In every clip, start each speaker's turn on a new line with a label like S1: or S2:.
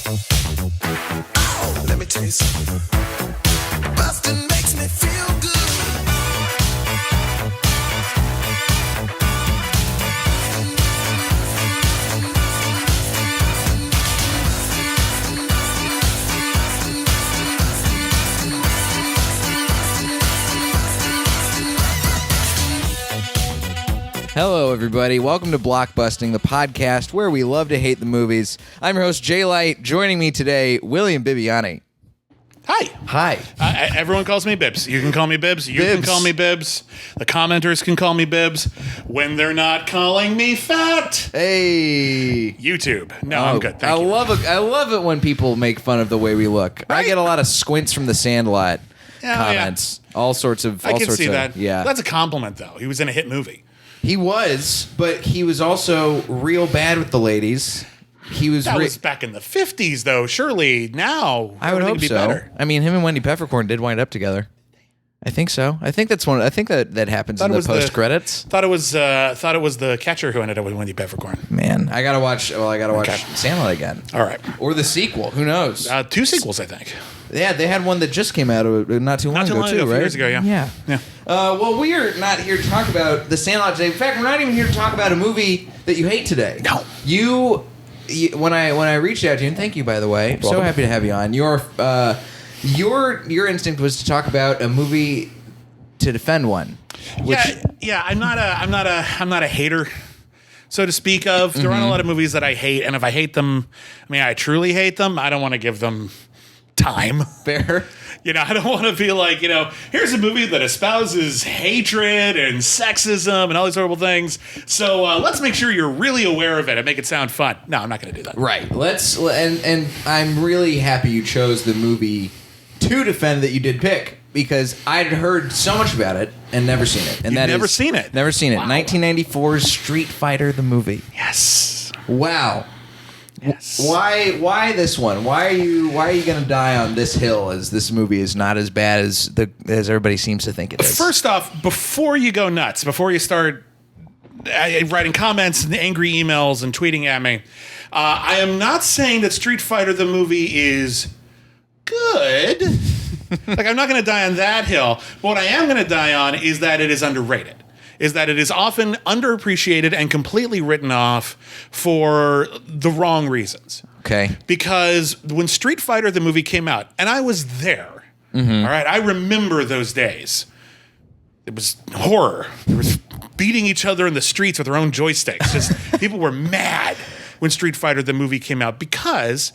S1: Oh, let me tell you something. Busting makes me feel good.
S2: Hello, everybody. Welcome to Blockbusting, the podcast where we love to hate the movies. I'm your host, Jay Light. Joining me today, William Bibbiani.
S3: Hi.
S2: Hi.
S3: Everyone calls me Bibbs. You can call me Bibbs. You can call me Bibbs. The commenters can call me Bibbs. When they're not calling me fat.
S2: Hey.
S3: YouTube. No, I'm good. Thank you.
S2: I love it when people make fun of the way we look.
S3: Right?
S2: I get a lot of squints from the Sandlot comments. Yeah. All sorts of.
S3: I can see that.
S2: Yeah.
S3: That's a compliment, though. He was in a hit movie.
S2: He was, but he was also real bad with the ladies.
S3: That was back in the 50s, though. Surely now
S2: I would hope
S3: be
S2: so.
S3: Better.
S2: I mean, him and Wendy Peppercorn did wind up together. I think so. I think that's one. I think that happens in the post credits.
S3: Thought it was the catcher who ended up with Wendy Peppercorn.
S2: Man, I gotta watch. Well, I gotta watch Sandlot again.
S3: All right,
S2: or the sequel. Who knows?
S3: 2 sequels, I think.
S2: Yeah, they had one that just came out not too long ago,
S3: a few years ago. Yeah.
S2: Well, we are not here to talk about the Sandlot today. In fact, we're not even here to talk about a movie that you hate today.
S3: No.
S2: You when I reached out to you, and thank you, by the way. I'm so happy to have you on. Your instinct was to talk about a movie to defend one.
S3: Yeah. I'm not a hater, so to speak of. There aren't a lot of movies that I hate, and if I hate them, I truly hate them. I don't want to give them time.
S2: Fair.
S3: I don't want to be like, here's a movie that espouses hatred and sexism and all these horrible things. So let's make sure you're really aware of it and make it sound fun. No, I'm not going to do that.
S2: Right. And I'm really happy you chose the movie to defend that you did pick, because I'd heard so much about it and never seen it. And
S3: never seen it?
S2: Never seen it.
S3: Wow.
S2: 1994's Street Fighter the movie.
S3: Yes.
S2: Wow.
S3: Yes.
S2: Why this one? Why are you going to die on this hill as this movie is not as bad as everybody seems to think it is?
S3: First off, before you go nuts, before you start writing comments and angry emails and tweeting at me, I am not saying that Street Fighter the movie is good. I'm not going to die on that hill. But what I am going to die on is that it is underrated. Is that it is often underappreciated and completely written off for the wrong reasons.
S2: Okay.
S3: Because when Street Fighter the movie came out, and I was there, all right, I remember those days. It was horror. There was beating each other in the streets with their own joysticks. Just people were mad when Street Fighter the movie came out, because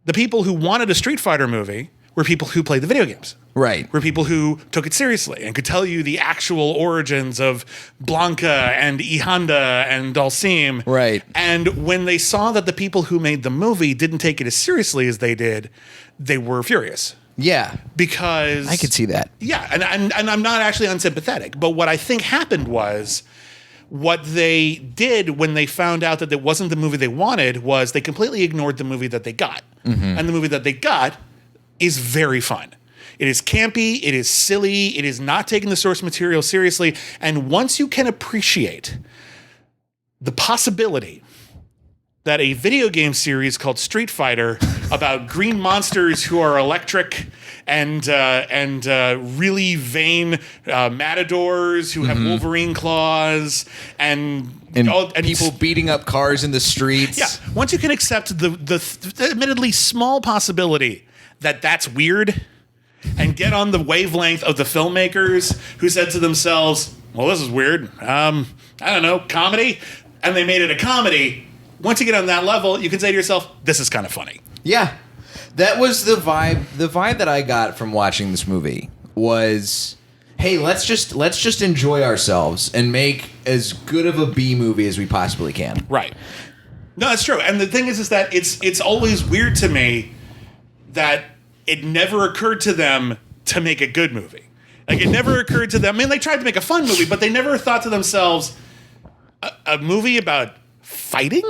S3: the people who wanted a Street Fighter movie were people who played the video games.
S2: Right.
S3: Were people who took it seriously and could tell you the actual origins of Blanca and E Honda and Dulcim.
S2: Right.
S3: And when they saw that the people who made the movie didn't take it as seriously as they did, they were furious.
S2: Yeah.
S3: Because
S2: I could see that.
S3: Yeah, and I'm not actually unsympathetic, but what I think happened was, what they did when they found out that it wasn't the movie they wanted was they completely ignored the movie that they got. And the movie that they got is very fun. It is campy, it is silly, it is not taking the source material seriously, and once you can appreciate the possibility that a video game series called Street Fighter about green monsters who are electric and really vain matadors who have Wolverine claws and
S2: people beating up cars in the streets.
S3: Yeah, once you can accept the admittedly small possibility that that's weird, and get on the wavelength of the filmmakers who said to themselves, well, this is weird. I don't know, comedy? And they made it a comedy. Once you get on that level, you can say to yourself, this is kind of funny.
S2: Yeah. That was the vibe. The vibe that I got from watching this movie was, hey, let's just enjoy ourselves and make as good of a B movie as we possibly can.
S3: Right. No, that's true. And the thing is that it's always weird to me that it never occurred to them to make a good movie. Like, it never occurred to them. They tried to make a fun movie, but they never thought to themselves, a movie about fighting?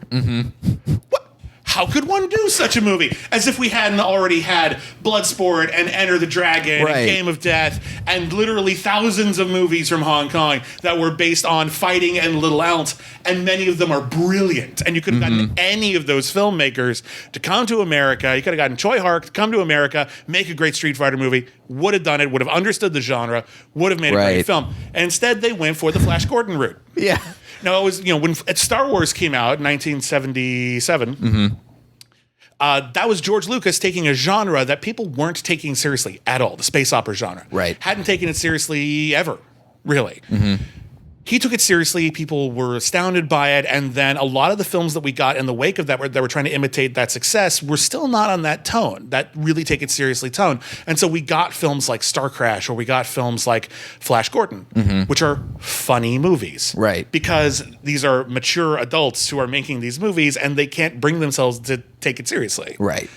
S3: What? how could one do such a movie? As if we hadn't already had Bloodsport and Enter the Dragon and Game of Death and literally thousands of movies from Hong Kong that were based on fighting and little else, and many of them are brilliant. And you could have gotten any of those filmmakers to come to America. You could have gotten Choi Hark to come to America, make a great Street Fighter movie, would have done it, would have understood the genre, would have made a great film. And instead, they went for the Flash Gordon route.
S2: Yeah.
S3: No, it was, when Star Wars came out in 1977, that was George Lucas taking a genre that people weren't taking seriously at all, the space opera genre.
S2: Right.
S3: Hadn't taken it seriously ever, really. He took it seriously. People were astounded by it. And then a lot of the films that we got in the wake of that were trying to imitate that success were still not on that tone, that really take it seriously tone. And so we got films like Star Crash, or we got films like Flash Gordon, which are funny movies.
S2: Right.
S3: Because these are mature adults who are making these movies and they can't bring themselves to take it seriously.
S2: Right.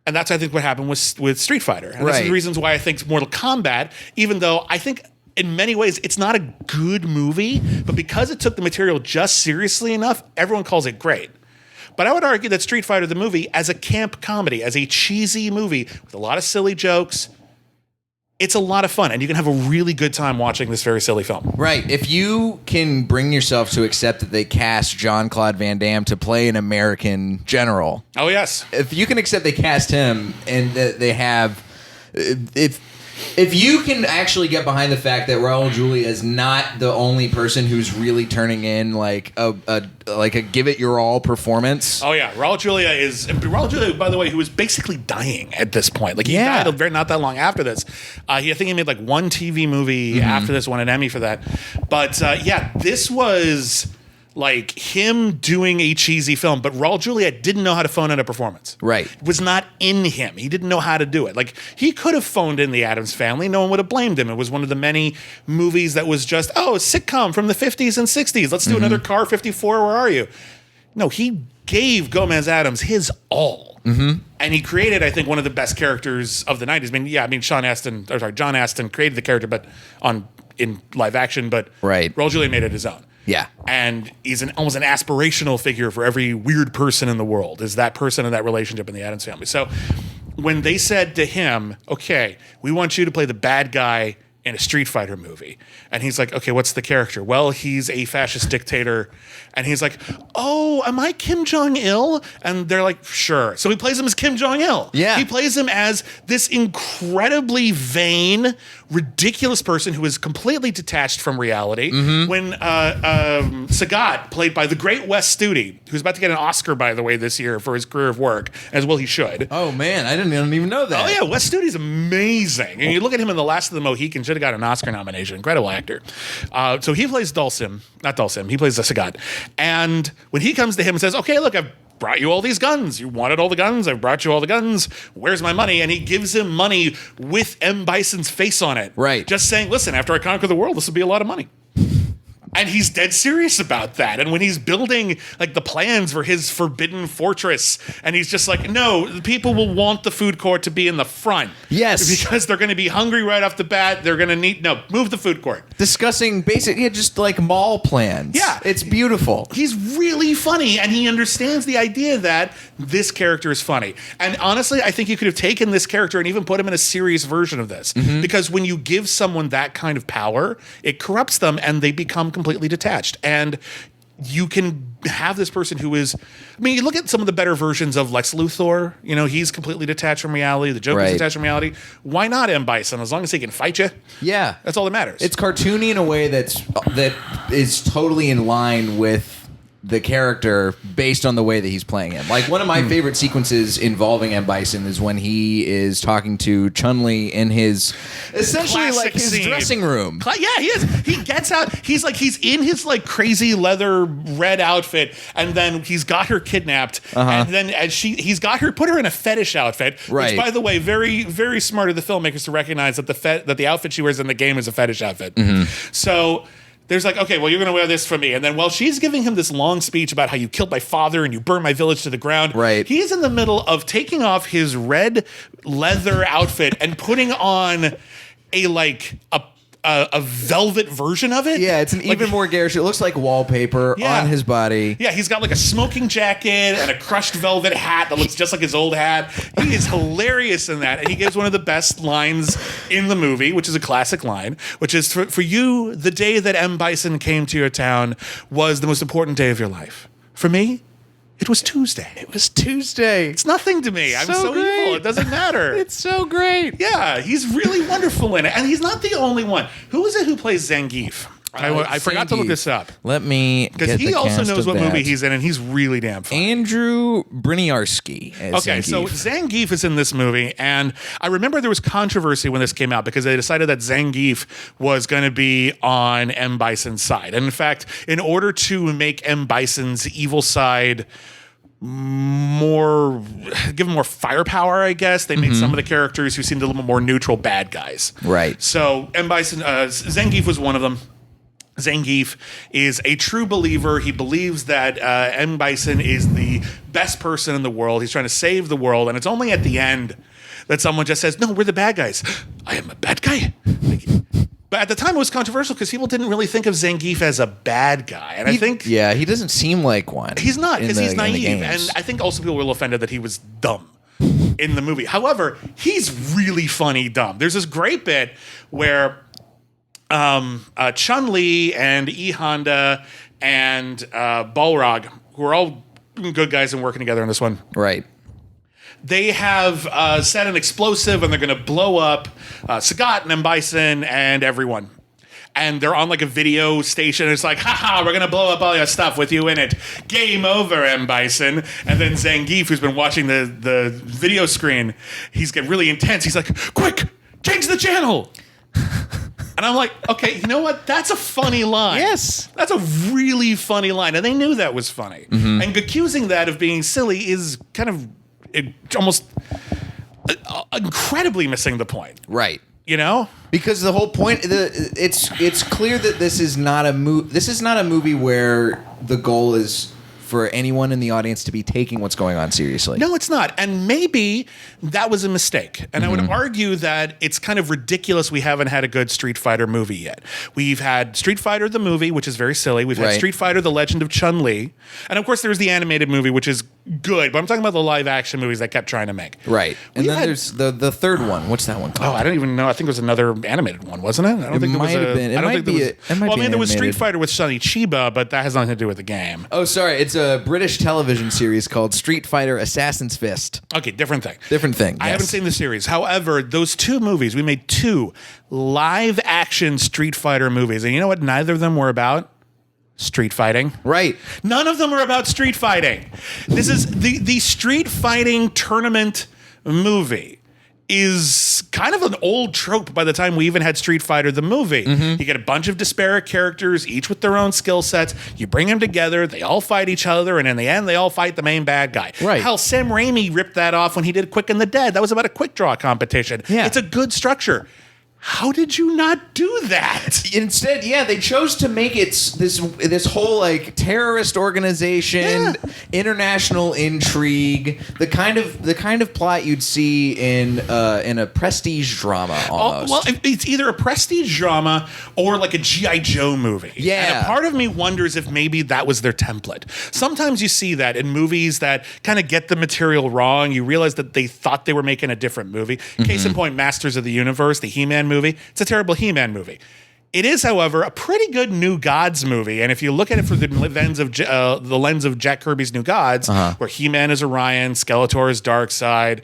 S3: And that's, I think, what happened with Street Fighter. And that's the reasons why I think Mortal Kombat, even though I think in many ways it's not a good movie, but because it took the material just seriously enough, everyone calls it great. But I would argue that Street Fighter, the movie, as a camp comedy, as a cheesy movie with a lot of silly jokes, it's a lot of fun. And you can have a really good time watching this very silly film.
S2: Right. If you can bring yourself to accept that they cast Jean-Claude Van Damme to play an American general.
S3: Oh, yes.
S2: If you can accept they cast him and that they have... If you can actually get behind the fact that Raúl Julia is not the only person who's really turning in like a give it your all performance.
S3: Oh yeah, Raúl Julia, by the way, who was basically dying at this point. Like he died not that long after this. I think he made like one TV movie after this, won an Emmy for that. But this was like him doing a cheesy film, but Raúl Julia didn't know how to phone in a performance.
S2: Right.
S3: It was not in him. He didn't know how to do it. Like, he could have phoned in the Addams Family. No one would have blamed him. It was one of the many movies that was just, a sitcom from the 50s and 60s. Let's do another Car 54. Where are you? No, he gave Gomez Addams his all. And he created, I think, one of the best characters of the 90s. John Astin created the character, but in live action, but Raúl Julia made it his own.
S2: Yeah.
S3: And he's almost an aspirational figure for every weird person in the world, is that person in that relationship in the Addams Family. So when they said to him, okay, we want you to play the bad guy in a Street Fighter movie. And he's like, okay, what's the character? Well, he's a fascist dictator. And he's like, oh, am I Kim Jong-il? And they're like, sure. So he plays him as Kim Jong-il. Yeah. He plays him as this incredibly vain, ridiculous person who is completely detached from reality. When Sagat, played by the great Wes Studi, who's about to get an Oscar, by the way, this year for his career of work, as well he should.
S2: Oh, man, I didn't even know that.
S3: Oh, yeah, Wes Studi's amazing. And you look at him in The Last of the Mohicans, should have got an Oscar nomination. Incredible actor. So he plays he plays the Sagat. And when he comes to him and says, okay, look, I've brought you all these guns. You wanted all the guns. I've brought you all the guns. Where's my money? And he gives him money with M. Bison's face on it.
S2: Right.
S3: Just saying, listen, after I conquer the world, this will be a lot of money. And he's dead serious about that. And when he's building like the plans for his forbidden fortress, and he's just like, no, the people will want the food court to be in the front.
S2: Yes.
S3: Because they're going to be hungry right off the bat. They're going to move the food court.
S2: Discussing just like mall plans.
S3: Yeah.
S2: It's beautiful.
S3: He's really funny, and he understands the idea that this character is funny. And honestly, I think you could have taken this character and even put him in a serious version of this. Because when you give someone that kind of power, it corrupts them and they become completely detached. And you can have this person who is, you look at some of the better versions of Lex Luthor, he's completely detached from reality. The Joker's detached from reality. Why not M. Bison? As long as he can fight you. Yeah. That's all that matters.
S2: It's cartoony in a way that is totally in line with the character based on the way that he's playing him. Like, one of my favorite sequences involving M. Bison is when he is talking to Chun-Li in his essentially
S3: classic
S2: like his
S3: scene.
S2: Dressing room.
S3: Yeah, he is. He gets out. He's in his like crazy leather red outfit, and then he's got her kidnapped, and then he's got her put her in a fetish outfit. Which, by the way, very very smart of the filmmakers to recognize that the outfit she wears in the game is a fetish outfit. So there's like, okay, well, you're going to wear this for me. And then while she's giving him this long speech about how you killed my father and you burned my village to the ground, he's in the middle of taking off his red leather outfit and putting on a a velvet version of it.
S2: Yeah, it's an even more garish. It looks like wallpaper on his body.
S3: Yeah, he's got like a smoking jacket and a crushed velvet hat that looks just like his old hat. He is hilarious in that, and he gives one of the best lines in the movie, which is a classic line, which is, for you, the day that M. Bison came to your town was the most important day of your life. For me, it was Tuesday.
S2: It was Tuesday.
S3: It's nothing to me. I'm so evil. It doesn't matter.
S2: It's so great.
S3: Yeah, he's really wonderful in it. And he's not the only one. Who is it who plays Zangief? I forgot to look this up.
S2: Let me get the cast.
S3: Because he also knows what movie he's in, and he's really damn funny.
S2: Andrew Briniarski.
S3: Okay, so Zangief is in this movie, and I remember there was controversy when this came out because they decided that Zangief was going to be on M. Bison's side. And in fact, in order to make M. Bison's evil side give him more firepower, I guess, they made some of the characters who seemed a little bit more neutral bad guys.
S2: Right.
S3: So M. Bison, Zangief was one of them. Zangief is a true believer. He believes that M. Bison is the best person in the world. He's trying to save the world, and it's only at the end that someone just says, "No, we're the bad guys." I am a bad guy. But at the time, it was controversial because people didn't really think of Zangief as a bad guy, and I think
S2: he doesn't seem like one.
S3: He's not, because he's naive, and I think also people were offended that he was dumb in the movie. However, he's really funny dumb. There's this great bit where Chun-Li and E. Honda and Balrog, who are all good guys and working together on this one.
S2: Right.
S3: They have set an explosive, and they're going to blow up Sagat and M. Bison and everyone. And they're on like a video station. It's like, haha, we're going to blow up all your stuff with you in it. Game over, M. Bison. And then Zangief, who's been watching the video screen, he's getting really intense. He's like, quick, change the channel. And I'm like, okay, you know what? That's a funny line.
S2: Yes.
S3: That's a really funny line. And they knew that was funny. Mm-hmm. And accusing that of being silly is kind of almost incredibly missing the point.
S2: Right.
S3: You know?
S2: Because the whole point, it's clear that this is not a movie where the goal is for anyone in the audience to be taking what's going on seriously.
S3: No, it's not. And maybe that was a mistake. And I would argue that it's kind of ridiculous we haven't had a good Street Fighter movie yet. We've had Street Fighter the movie, which is very silly. We've had Street Fighter The Legend of Chun-Li. And of course there's the animated movie, which is good. But I'm talking about the live action movies they kept trying to make.
S2: Right. And then there's the third one. What's that one called?
S3: Oh, I don't even know. I think it was another animated one, wasn't it? I don't think there was there was Street Fighter with Sonny Chiba, but that has nothing to do with the game.
S2: Oh, sorry. It's a British television series called Street Fighter Assassin's Fist.
S3: Okay, different thing.
S2: Different thing.
S3: I haven't seen the series. However, those two movies, we made two live action Street Fighter movies. And you know what neither of them were about? Street fighting.
S2: Right.
S3: None of them are about street fighting. This is the street fighting tournament movie is kind of an old trope by the time we even had Street Fighter the movie. Mm-hmm. You get a bunch of disparate characters, each with their own skill sets. You bring them together, they all fight each other, and in the end, they all fight the main bad guy.
S2: Right.
S3: Hell, Sam Raimi ripped that off when he did Quick and the Dead. That was about a quick draw competition.
S2: Yeah.
S3: It's a good structure. How did you not do that?
S2: Instead, they chose to make it this whole like terrorist organization, international intrigue, the kind of plot you'd see in a prestige drama almost.
S3: Well, it's either a prestige drama or like a G.I. Joe movie.
S2: Yeah.
S3: And a part of me wonders if maybe that was their template. Sometimes you see that in movies that kind of get the material wrong. You realize that they thought they were making a different movie. Case in point, Masters of the Universe, the He-Man movie. It's a terrible He-Man movie. It is, however, a pretty good New Gods movie, and if you look at it through the lens of Jack Kirby's New Gods, where He-Man is Orion, Skeletor is Darkseid,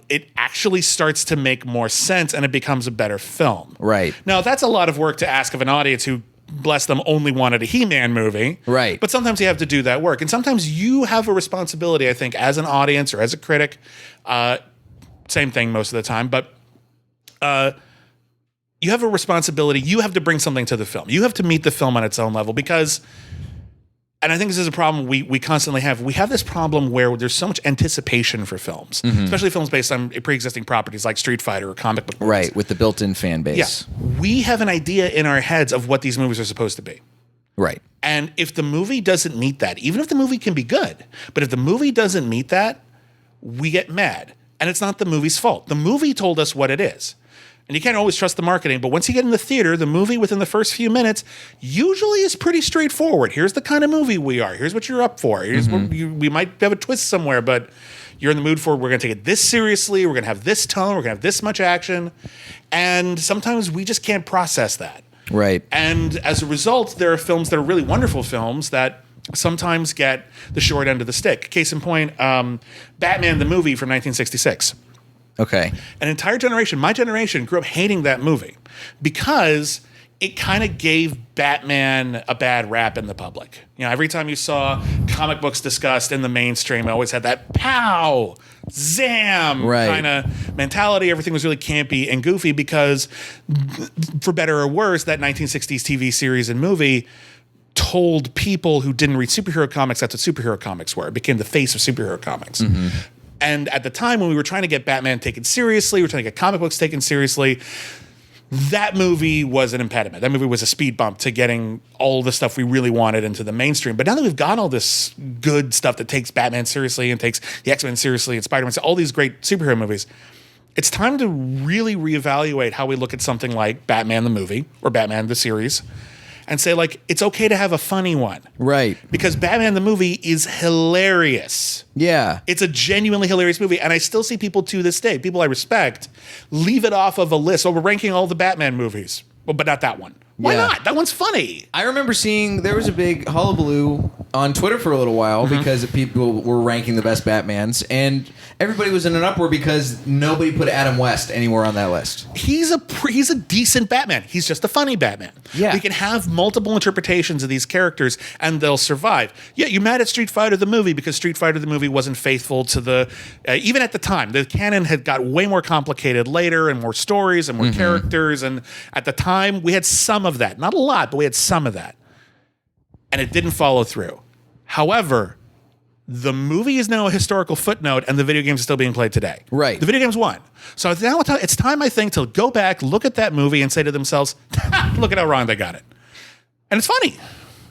S3: it actually starts to make more sense, and it becomes a better film.
S2: Right.
S3: Now, that's a lot of work to ask of an audience who, bless them, only wanted a He-Man movie.
S2: Right.
S3: But sometimes you have to do that work, and sometimes you have a responsibility, I think, as an audience or as a critic. Same thing most of the time, but you have a responsibility. You have to bring something to the film. You have to meet the film on its own level because, and I think this is a problem we constantly have. We have this problem where there's so much anticipation for films, especially films based on pre-existing properties like Street Fighter or comic book movies.
S2: Right, with the built-in fan base.
S3: Yeah. We have an idea in our heads of what these movies are supposed to be.
S2: Right.
S3: And if the movie doesn't meet that, even if the movie can be good, but if the movie doesn't meet that, we get mad. And it's not the movie's fault. The movie told us what it is. And you can't always trust the marketing, but once you get in the theater, the movie within the first few minutes usually is pretty straightforward. Here's the kind of movie we are. Here's what you're up for. Here's what we might have a twist somewhere, but you're in the mood for it. We're going to take it this seriously. We're going to have this tone. We're going to have this much action. And sometimes we just can't process that.
S2: Right.
S3: And as a result, there are films that are really wonderful films that sometimes get the short end of the stick. Case in point, Batman the movie from 1966.
S2: Okay.
S3: An entire generation, my generation, grew up hating that movie because it kind of gave Batman a bad rap in the public. You know, every time you saw comic books discussed in the mainstream, it always had that pow, zam kind of mentality. Everything was really campy and goofy because, for better or worse, that 1960s TV series and movie told people who didn't read superhero comics that's what superhero comics were. It became the face of superhero comics. And at the time when we were trying to get Batman taken seriously, we were trying to get comic books taken seriously, that movie was an impediment. That movie was a speed bump to getting all the stuff we really wanted into the mainstream. But now that we've got all this good stuff that takes Batman seriously and takes the X-Men seriously and Spider-Man, all these great superhero movies, it's time to really reevaluate how we look at something like Batman the movie or Batman the series and say, like, it's okay to have a funny one.
S2: Right.
S3: Because Batman the movie is hilarious.
S2: Yeah.
S3: It's a genuinely hilarious movie. And I still see people to this day, people I respect, leave it off of a list. Oh, we're ranking all the Batman movies. Well, but not that one. Why not? That one's funny.
S2: I remember seeing there was a big hullabaloo on Twitter for a little while because people were ranking the best Batmans, and everybody was in an uproar because nobody put Adam West anywhere on that list.
S3: He's a decent Batman. He's just a funny Batman.
S2: Yeah.
S3: We can have multiple interpretations of these characters, and they'll survive. Yeah, you're mad at Street Fighter the movie because Street Fighter the movie wasn't faithful to the... even at the time, the canon had got way more complicated later and more stories and more characters, and at the time, we had some of that. Not a lot, but we had some of that. And it didn't follow through. However, the movie is now a historical footnote and the video games are still being played today.
S2: Right.
S3: The video games won. So now it's time, I think, to go back, look at that movie and say to themselves, look at how wrong they got it. And it's funny.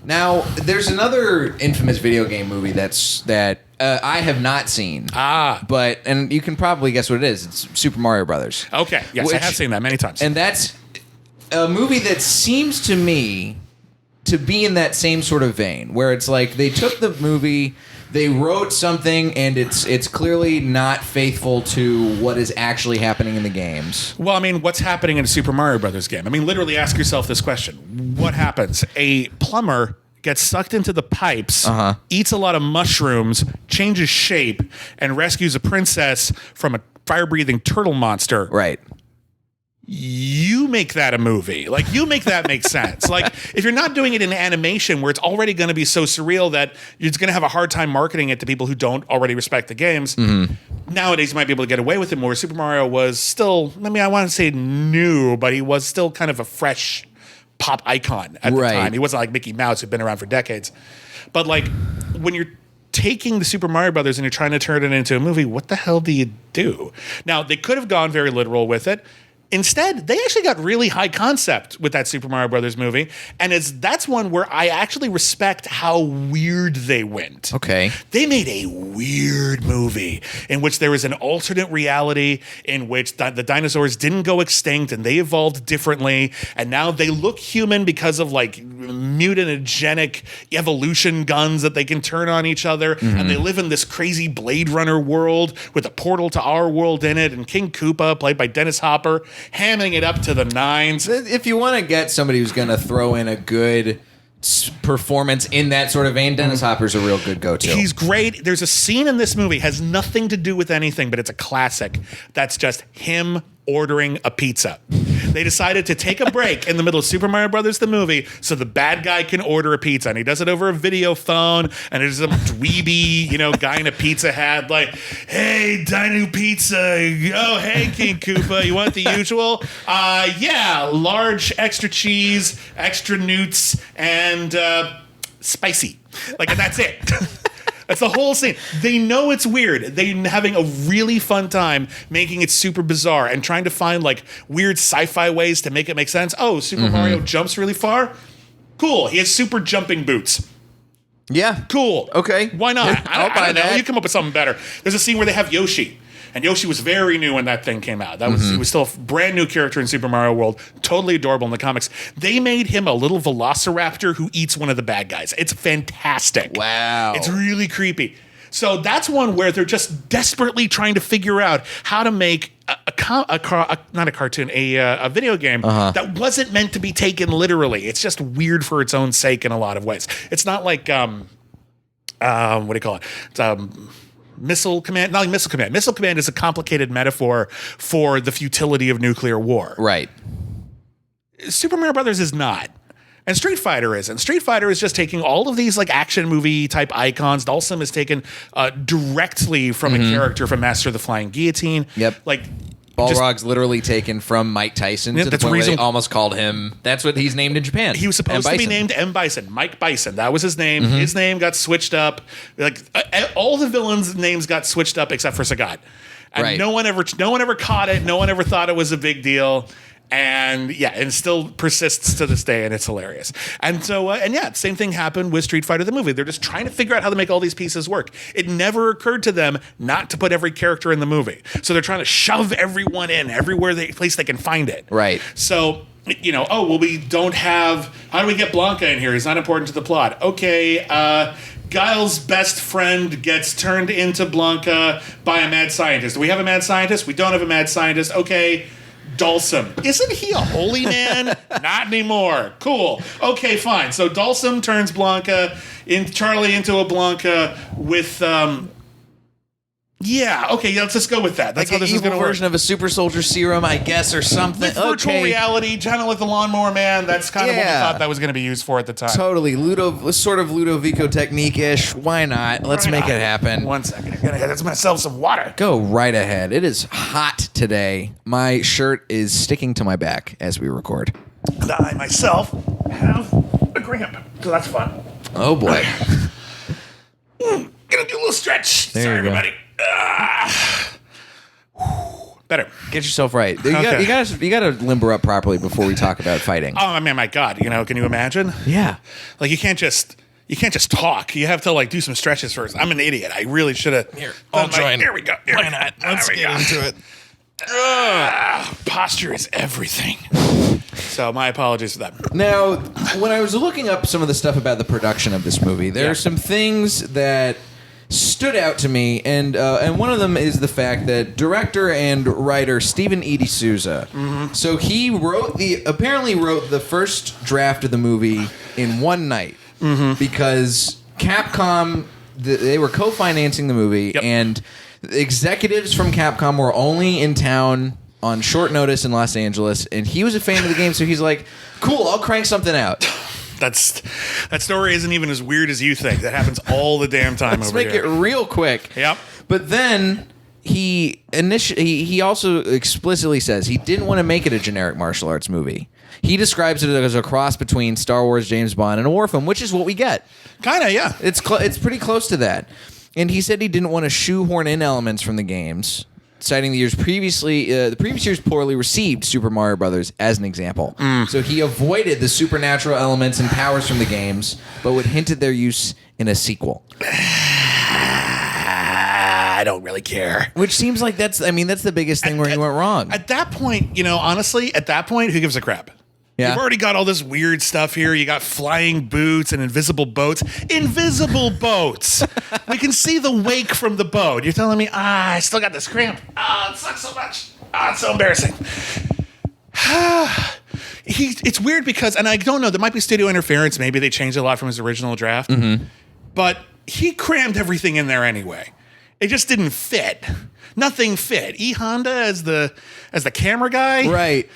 S2: Now, there's another infamous video game movie that I have not seen. And you can probably guess what it is. It's Super Mario Brothers.
S3: Okay. Yes, I have seen that many times.
S2: And that's a movie that seems to me to be in that same sort of vein, where it's like they took the movie, they wrote something, and it's clearly not faithful to what is actually happening in the games.
S3: Well, I mean, what's happening in a Super Mario Brothers game? I mean, literally ask yourself this question. What happens? A plumber gets sucked into the pipes, eats a lot of mushrooms, changes shape, and rescues a princess from a fire-breathing turtle monster.
S2: Right.
S3: You make that a movie. Like, you make that make sense. Like, if you're not doing it in animation where it's already going to be so surreal that you're going to have a hard time marketing it to people who don't already respect the games, nowadays you might be able to get away with it more. Super Mario was still, I mean, I want to say new, but he was still kind of a fresh pop icon at the time. He wasn't like Mickey Mouse, who'd been around for decades. But, like, when you're taking the Super Mario Brothers and you're trying to turn it into a movie, what the hell do you do? Now, they could have gone very literal with it. Instead, they actually got really high concept with that Super Mario Brothers movie, and that's one where I actually respect how weird they went.
S2: Okay.
S3: They made a weird movie in which there was an alternate reality in which the dinosaurs didn't go extinct and they evolved differently, and now they look human because of like mutagenic evolution guns that they can turn on each other, and they live in this crazy Blade Runner world with a portal to our world in it, and King Koopa, played by Dennis Hopper, hamming it up to the nines.
S2: If you want to get somebody who's going to throw in a good performance in that sort of vein, Dennis Hopper's a real good go-to.
S3: He's great. There's a scene in this movie, has nothing to do with anything, but it's a classic. That's just him ordering a pizza. They decided to take a break in the middle of Super Mario Brothers, the movie, so the bad guy can order a pizza. And he does it over a video phone, and there's some dweeby, guy in a pizza hat, like, hey, Dino Pizza. Oh, hey, King Koopa, you want the usual? Yeah, large, extra cheese, extra newts, and spicy. Like, and that's it. That's the whole scene. They know it's weird. They're having a really fun time making it super bizarre and trying to find like weird sci-fi ways to make it make sense. Oh, Super Mario jumps really far? Cool. He has super jumping boots.
S2: Yeah.
S3: Cool.
S2: Okay.
S3: Why not?
S2: I'll
S3: I
S2: buy
S3: don't know.
S2: that.
S3: You come up with something better. There's a scene where they have Yoshi. And Yoshi was very new when that thing came out. That was he was still a brand new character in Super Mario World, totally adorable in the comics. They made him a little velociraptor who eats one of the bad guys. It's fantastic.
S2: Wow.
S3: It's really creepy. So that's one where they're just desperately trying to figure out how to make not a cartoon, a video game that wasn't meant to be taken literally. It's just weird for its own sake in a lot of ways. It's not like what do you call it? It's, Missile Command, not like Missile Command. Missile Command is a complicated metaphor for the futility of nuclear war.
S2: Right.
S3: Super Mario Brothers is not. And Street Fighter isn't. Street Fighter is just taking all of these like action movie type icons. Dhalsim is taken directly from a character from Master of the Flying Guillotine.
S2: Yep.
S3: Like
S2: Balrog's literally taken from Mike Tyson to the
S3: that's
S2: point where
S3: reason-
S2: they almost called him. That's what he's named in Japan.
S3: He was supposed to be named M. Bison, Mike Bison. That was his name. His name got switched up. Like all the villains' names got switched up except for Sagat. And
S2: Right.
S3: no one ever caught it. No one ever thought it was a big deal. And yeah, and still persists to this day, and it's hilarious. And so, same thing happened with Street Fighter the movie. They're just trying to figure out how to make all these pieces work. It never occurred to them not to put every character in the movie. So they're trying to shove everyone in everywhere place they can find it.
S2: Right.
S3: So, we don't have. How do we get Blanca in here? He's not important to the plot. Okay, Guile's best friend gets turned into Blanca by a mad scientist. Do we have a mad scientist? We don't have a mad scientist. Okay. Dhalsim. Isn't he a holy man? Not anymore. Cool. Okay, fine. So Dhalsim turns Charlie into a Blanca with let's just go with that. That's
S2: like
S3: how this
S2: an
S3: is going to
S2: evil
S3: work.
S2: version of a super soldier serum, I guess, or something.
S3: With virtual reality, kind of like the Lawnmower Man. That's kind of what we thought that was going to be used for at the time.
S2: Totally. Sort of Ludovico technique-ish. Why not? Let's make it happen.
S3: 1 second. I'm going to get myself some water.
S2: Go right ahead. It is hot today. My shirt is sticking to my back as we record.
S3: And I myself have a cramp. So that's fun.
S2: Oh, boy.
S3: Gonna do a little stretch.
S2: There
S3: Sorry,
S2: you go.
S3: everybody. Better.
S2: Get yourself right. You
S3: Okay.
S2: gotta limber up properly before we talk about fighting.
S3: Oh, I mean, my God. Can you imagine?
S2: Yeah.
S3: Like, you can't just talk. You have to, like, do some stretches first. I'm an idiot. I really should have.
S2: Here, I'll join.
S3: Here we go.
S2: Why not? Let's get into it.
S3: Posture is everything. So my apologies for that.
S2: Now, when I was looking up some of the stuff about the production of this movie, there are some things that stood out to me, and one of them is the fact that director and writer Stephen E. D'Souza. So he apparently wrote the first draft of the movie in one night because Capcom they were co-financing the movie, and executives from Capcom were only in town on short notice in Los Angeles, and he was a fan of the game, so he's like, "Cool, I'll crank something out."
S3: That story isn't even as weird as you think. That happens all the damn time
S2: Let's
S3: over here.
S2: make it real quick.
S3: Yep.
S2: But then he also explicitly says he didn't want to make it a generic martial arts movie. He describes it as a cross between Star Wars, James Bond, and a war film, which is what we get.
S3: Kinda, yeah.
S2: It's pretty close to that. And he said he didn't want to shoehorn in elements from the games, citing the previous year's poorly received Super Mario Brothers as an example. So he avoided the supernatural elements and powers from the games, but would hint at their use in a sequel.
S3: I don't really care.
S2: Which seems like that's the biggest thing where he went wrong.
S3: At that point, honestly, who gives a crap?
S2: Yeah.
S3: You've already got all this weird stuff here. You got flying boots and invisible boats. Invisible boats! We can see the wake from the boat. You're telling me, I still got this cramp. It sucks so much. It's so embarrassing. It's weird because, and I don't know, there might be studio interference. Maybe they changed a lot from his original draft. But he crammed everything in there anyway. It just didn't fit. Nothing fit. E. Honda as the camera guy.
S2: Right.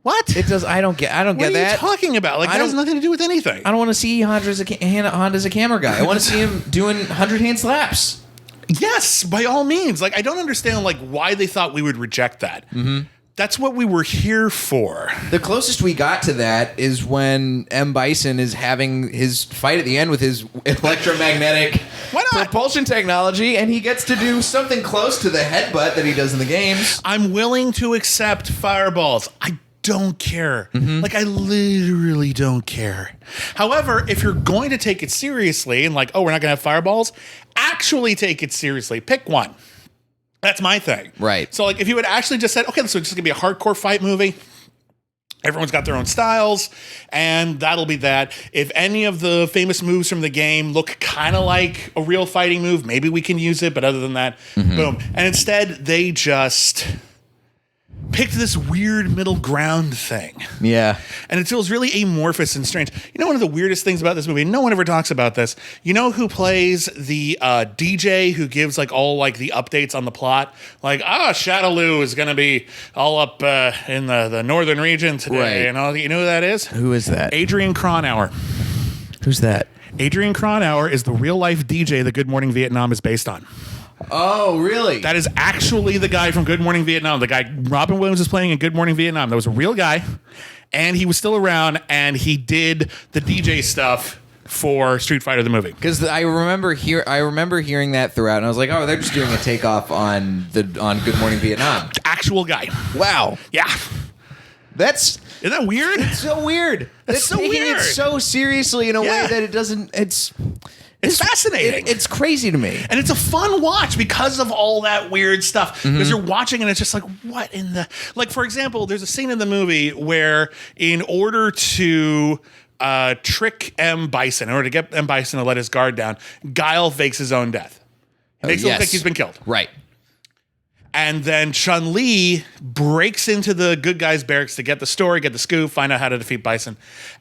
S3: What?
S2: It does. I don't get that.
S3: What are you talking about? Like, that has nothing to do with anything.
S2: I don't want to see Honda as a camera guy. I want to see him doing 100-hand slaps.
S3: Yes, by all means. Like, I don't understand why they thought we would reject that. That's what we were here for.
S2: The closest we got to that is when M. Bison is having his fight at the end with his electromagnetic propulsion technology, and he gets to do something close to the headbutt that he does in the games.
S3: I'm willing to accept fireballs. I don't care. Like, I literally don't care. However, if you're going to take it seriously and like, oh, we're not going to have fireballs, actually take it seriously. Pick one. That's my thing.
S2: Right.
S3: So, like, if you had actually just said, okay, so it's just going to be a hardcore fight movie. Everyone's got their own styles, and that'll be that. If any of the famous moves from the game look kind of like a real fighting move, maybe we can use it. But other than that, boom. And instead, they just picked this weird middle ground thing.
S2: Yeah.
S3: And it feels really amorphous and strange. You know, one of the weirdest things about this movie, no one ever talks about this. You know who plays the DJ who gives like all like the updates on the plot? Like, Shadaloo is going to be all up in the northern region today.
S2: Right.
S3: And all, you know who that is?
S2: Who is that?
S3: Adrian Cronauer.
S2: Who's that?
S3: Adrian Cronauer is the real life DJ that Good Morning Vietnam is based on.
S2: Oh, really?
S3: That is actually the guy from Good Morning Vietnam. The guy Robin Williams is playing in Good Morning Vietnam. That was a real guy, and he was still around, and he did the DJ stuff for Street Fighter the movie.
S2: Because I remember hearing that throughout, and I was like, oh, they're just doing a takeoff on Good Morning Vietnam.
S3: Actual guy.
S2: Wow.
S3: Yeah.
S2: Isn't
S3: that weird?
S2: It's so weird.
S3: That's so
S2: taking
S3: weird.
S2: it so seriously in a way that it doesn't.
S3: It's fascinating.
S2: It's crazy to me.
S3: And it's a fun watch because of all that weird stuff. Because you're watching and it's just like, what in the... Like, for example, there's a scene in the movie where in order to trick M. Bison, in order to get M. Bison to let his guard down, Guile fakes his own death. He makes it look like he's been killed.
S2: Right.
S3: And then Chun-Li breaks into the good guy's barracks to get the story, get the scoop, find out how to defeat Bison.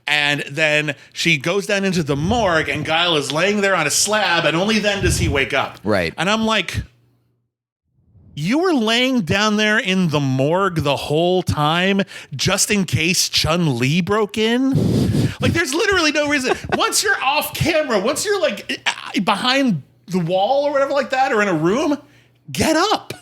S3: And then she goes down into the morgue, and Guile is laying there on a slab, and only then does he wake up.
S2: Right.
S3: And I'm like, you were laying down there in the morgue the whole time just in case Chun-Li broke in? Like, there's literally no reason. Once you're off camera, once you're, like, behind the wall or whatever like that, or in a room, get up.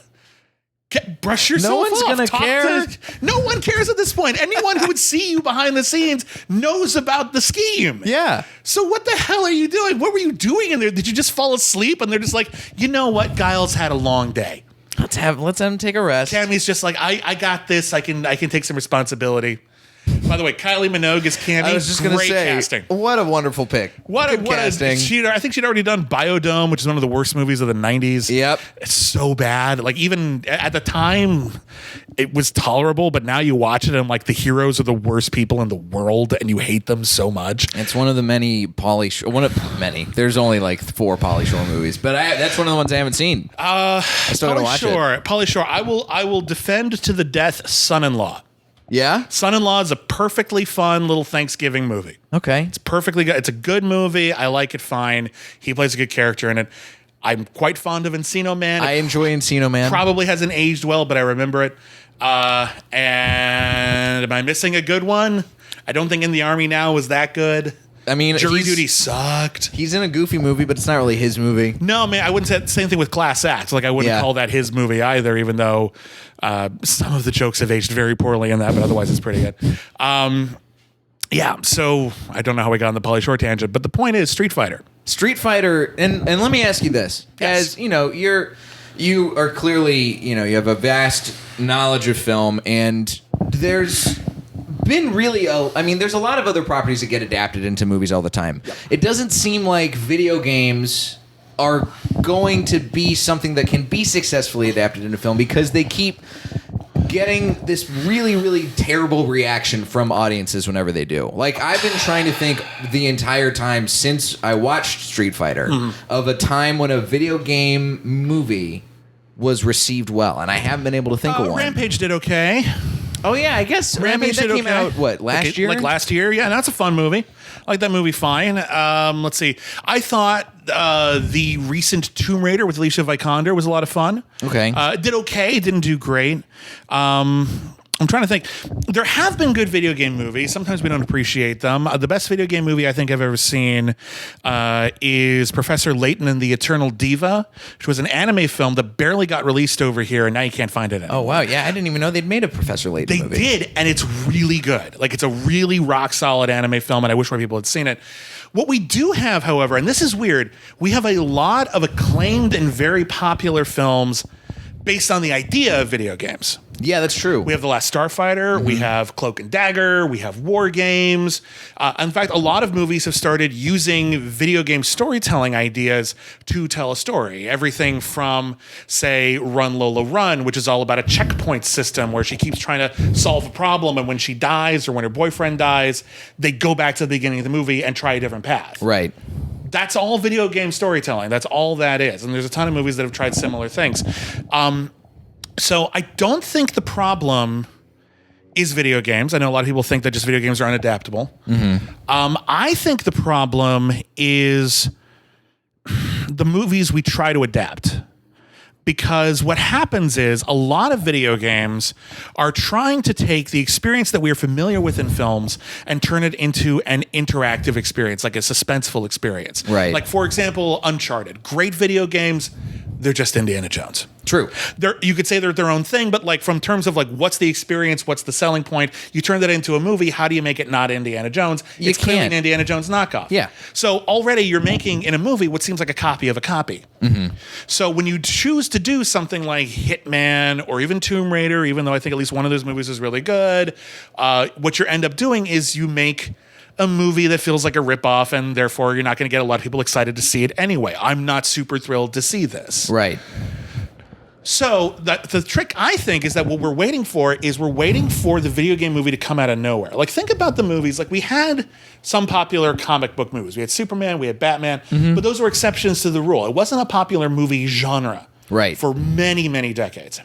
S3: Brush yourself off.
S2: No one's going to care.
S3: No one cares at this point. Anyone who would see you behind the scenes knows about the scheme.
S2: Yeah.
S3: So what the hell are you doing? What were you doing in there? Did you just fall asleep? And they're just like, you know what? Guile's had a long day.
S2: Let's have him take a rest.
S3: Cammy's just like, I got this. I can take some responsibility. By the way, Kylie Minogue is Cammy.
S2: I was just going to say,
S3: casting.
S2: What a wonderful pick.
S3: What a
S2: casting.
S3: I think she'd already done Biodome, which is one of the worst movies of the 90s.
S2: Yep.
S3: It's so bad. Like, even at the time, it was tolerable, but now you watch it and, like, the heroes are the worst people in the world, and you hate them so much.
S2: It's one of the many There's only, like, 4 Pauly Shore movies, but that's one of the ones I haven't seen. I still gotta watch it.
S3: Pauly Shore. I will defend to the death Son-in-Law.
S2: Yeah?
S3: Son-in-Law is a perfectly fun little Thanksgiving movie.
S2: Okay.
S3: It's perfectly good. It's a good movie. I like it fine. He plays a good character in it. I'm quite fond of Encino Man.
S2: I enjoy Encino Man.
S3: Probably hasn't aged well, but I remember it. And am I missing a good one? I don't think In the Army Now was that good.
S2: I mean,
S3: Jury Duty sucked.
S2: He's in a goofy movie, but it's not really his movie.
S3: No, man, I wouldn't say the same thing with Class Act. Like, I wouldn't call that his movie either, even though some of the jokes have aged very poorly in that, but otherwise it's pretty good. Yeah, so I don't know how we got on the Pauly Shore tangent, but the point is Street Fighter.
S2: And let me ask you this.
S3: Yes.
S2: As, you are clearly, you have a vast knowledge of film, and there's been there's a lot of other properties that get adapted into movies all the time. Yep. It doesn't seem like video games are going to be something that can be successfully adapted into film because they keep getting this really, really terrible reaction from audiences whenever they do. Like, I've been trying to think the entire time since I watched Street Fighter of a time when a video game movie was received well, and I haven't been able to think of one.
S3: Rampage did okay.
S2: Oh, yeah, I guess
S3: Rampage
S2: that
S3: did
S2: came out, last year?
S3: Like last year, yeah, that's a fun movie. I like that movie fine. Let's see. I thought the recent Tomb Raider with Alicia Vikander was a lot of fun.
S2: Okay.
S3: It did okay. It didn't do great. I'm trying to think. There have been good video game movies. Sometimes we don't appreciate them. The best video game movie I think I've ever seen is Professor Layton and the Eternal Diva, which was an anime film that barely got released over here, and now you can't find it anymore.
S2: Oh, wow. Yeah, I didn't even know they'd made a Professor Layton movie.
S3: They did, and it's really good. Like, it's a really rock-solid anime film, and I wish more people had seen it. What we do have, however, and this is weird, we have a lot of acclaimed and very popular films based on the idea of video games.
S2: Yeah, that's true.
S3: We have The Last Starfighter, we have Cloak and Dagger, we have War Games. In fact, a lot of movies have started using video game storytelling ideas to tell a story. Everything from, say, Run Lola Run, which is all about a checkpoint system where she keeps trying to solve a problem, and when she dies or when her boyfriend dies, they go back to the beginning of the movie and try a different path.
S2: Right.
S3: That's all video game storytelling. That's all that is. And there's a ton of movies that have tried similar things. So I don't think the problem is video games. I know a lot of people think that just video games are unadaptable. I think the problem is the movies we try to adapt. Because what happens is a lot of video games are trying to take the experience that we are familiar with in films and turn it into an interactive experience, like a suspenseful experience.
S2: Right.
S3: Like, for example, Uncharted. Great video games. They're just Indiana Jones.
S2: True.
S3: You could say they're their own thing, but like from terms of like what's the experience, what's the selling point, you turn that into a movie, how do you make it not Indiana Jones? It's clearly an Indiana Jones knockoff.
S2: Yeah.
S3: So already you're making in a movie what seems like a copy of a copy. So when you choose to do something like Hitman or even Tomb Raider, even though I think at least one of those movies is really good, what you end up doing is you make a movie that feels like a ripoff, and therefore you're not going to get a lot of people excited to see it anyway. I'm not super thrilled to see this.
S2: Right.
S3: So the trick, I think, is that what we're waiting for the video game movie to come out of nowhere. Like, think about the movies. Like, we had some popular comic book movies. We had Superman, we had Batman, but those were exceptions to the rule. It wasn't a popular movie genre for many, many decades.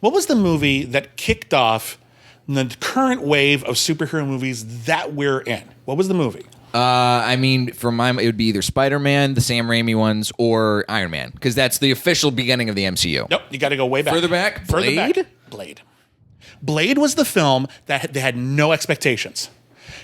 S3: What was the movie that kicked off the current wave of superhero movies that we're in? What was the movie?
S2: I mean, for mine, it would be either Spider-Man, the Sam Raimi ones, or Iron Man, because that's the official beginning of the MCU.
S3: Nope, you got to go way back.
S2: Further back?
S3: Further
S2: Blade?
S3: back. Blade. Blade was the film that they had no expectations.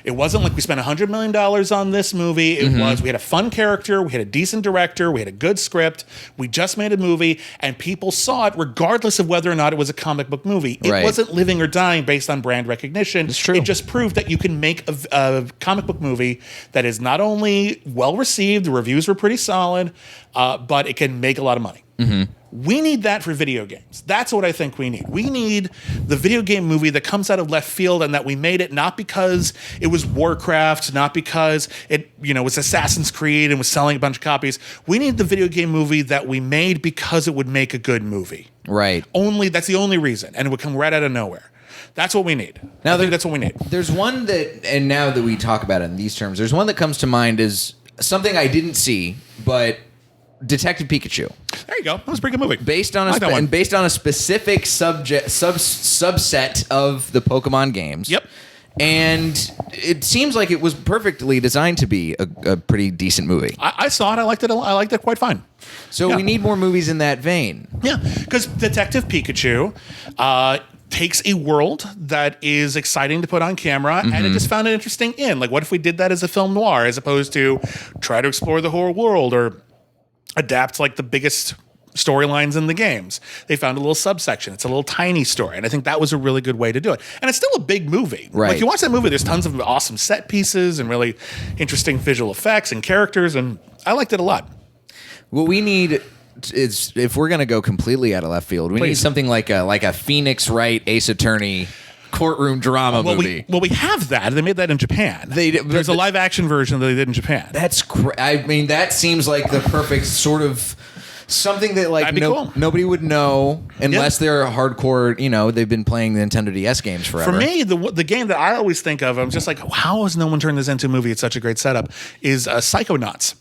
S3: It wasn't like we spent $100 million on this movie. It was, we had a fun character, we had a decent director, we had a good script, we just made a movie, and people saw it regardless of whether or not it was a comic book movie. It wasn't living or dying based on brand recognition.
S2: It's true.
S3: It just proved that you can make a comic book movie that is not only well received, the reviews were pretty solid, but it can make a lot of money. We need that for video games. That's what I think we need. We need the video game movie that comes out of left field and that we made it not because it was Warcraft, not because it, was Assassin's Creed and was selling a bunch of copies. We need the video game movie that we made because it would make a good movie.
S2: Right.
S3: That's the only reason. And it would come right out of nowhere. That's what we need. I think that's what we need.
S2: There's one that, and now that we talk about it in these terms, there's one that comes to mind is something I didn't see, but Detective Pikachu.
S3: There you go. That was a pretty good movie.
S2: Based on a specific subset of the Pokemon games.
S3: Yep.
S2: And it seems like it was perfectly designed to be a pretty decent movie.
S3: I saw it. I liked it. I liked it quite fine.
S2: So we need more movies in that vein.
S3: Yeah, because Detective Pikachu takes a world that is exciting to put on camera, and it just found it interesting Like, what if we did that as a film noir as opposed to try to explore the whole world or adapt like the biggest storylines in the games? They found a little subsection. It's a little tiny story, and I think that was a really good way to do it. And it's still a big movie.
S2: Right.
S3: Like, you watch that movie, there's tons of awesome set pieces and really interesting visual effects and characters, and I liked it a lot.
S2: What we need is, if we're going to go completely out of left field, we need something like a Phoenix Wright Ace Attorney courtroom drama movie.
S3: We have that. They made that in Japan. There's a live action version that they did in Japan.
S2: I mean, that seems like the perfect sort of something that like
S3: cool.
S2: Nobody would know unless they're hardcore. They've been playing the Nintendo DS games forever.
S3: For me, the game that I always think of, I'm just like, how has no one turned this into a movie? It's such a great setup. Is Psychonauts.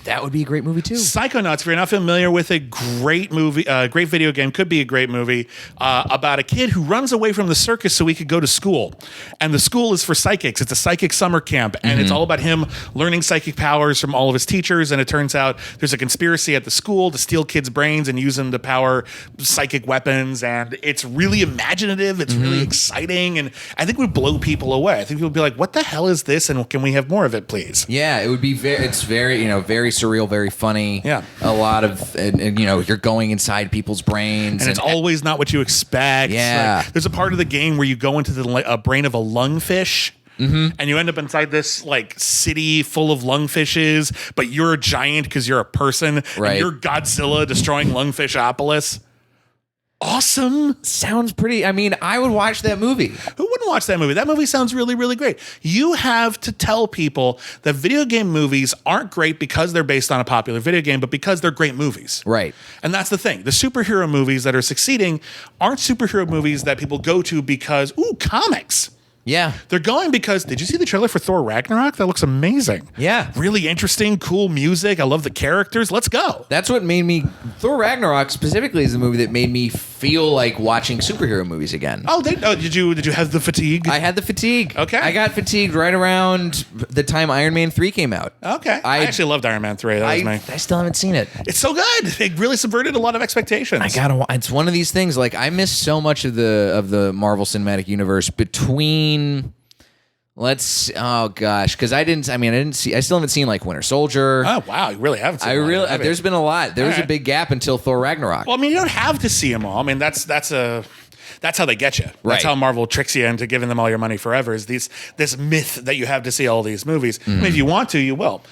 S2: That would be a great movie too.
S3: Psychonauts, if you're not familiar with it, great movie, great video game, could be a great movie about a kid who runs away from the circus so he could go to school. And the school is for psychics. It's a psychic summer camp. And it's all about him learning psychic powers from all of his teachers. And it turns out there's a conspiracy at the school to steal kids' brains and use them to power psychic weapons. And it's really imaginative. It's really exciting. And I think it would blow people away. I think people would be like, what the hell is this? And can we have more of it, please?
S2: Yeah, it would be very surreal, very funny.
S3: Yeah.
S2: A lot of, you're going inside people's brains.
S3: And it's always not what you expect.
S2: Yeah.
S3: Like, there's a part of the game where you go into the brain of a lungfish. And you end up inside this like city full of lungfishes, but you're a giant because you're a person.
S2: Right.
S3: And you're Godzilla destroying Lungfishopolis. awesome.
S2: Sounds pretty. I mean, I would watch that movie.
S3: Who wouldn't watch that movie? That movie sounds really, really great. You have to tell people that video game movies aren't great because they're based on a popular video game, but because they're great movies.
S2: Right.
S3: And that's the thing. The superhero movies that are succeeding aren't superhero movies that people go to because, comics.
S2: Yeah.
S3: They're going because, did you see the trailer for Thor Ragnarok? That looks amazing.
S2: Yeah.
S3: Really interesting, cool music. I love the characters. Let's go.
S2: That's what made me... Thor Ragnarok specifically is the movie that made me feel like watching superhero movies again.
S3: Did you have the fatigue?
S2: I had the fatigue.
S3: Okay.
S2: I got fatigued right around the time Iron Man 3 came out.
S3: Okay. I actually loved Iron Man 3. That was my...
S2: I still haven't seen it.
S3: It's so good. It really subverted a lot of expectations.
S2: It's one of these things, like, I miss so much of the Marvel Cinematic Universe between... oh gosh, because I still haven't seen like Winter Soldier.
S3: Oh wow, you really haven't seen
S2: there's been a lot. There was a big gap until Thor Ragnarok.
S3: Well, I mean, you don't have to see them all. I mean, that's how they get you. That's
S2: right.
S3: how Marvel tricks you into giving them all your money forever, is this myth that you have to see all these movies. I mean, if you want to, you will.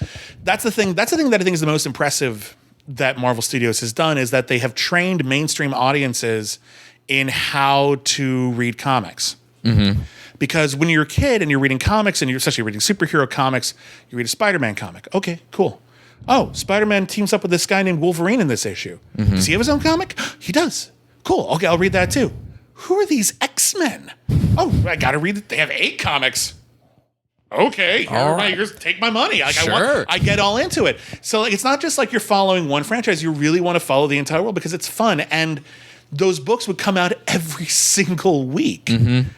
S3: That's the thing that I think is the most impressive that Marvel Studios has done, is that they have trained mainstream audiences in how to read comics. Mm-hmm. Because when you're a kid and you're reading comics, and you're especially reading superhero comics, you read a Spider-Man comic. Okay, cool. Oh, Spider-Man teams up with this guy named Wolverine in this issue. Mm-hmm. Does he have his own comic? He does. Cool. Okay, I'll read that too. Who are these X-Men? Oh, I got to read it. They have 8 comics. Okay, here's take my money.
S2: Sure.
S3: I get all into it. So it's not just like you're following one franchise. You really want to follow the entire world because it's fun. And those books would come out every single week. Mm-hmm.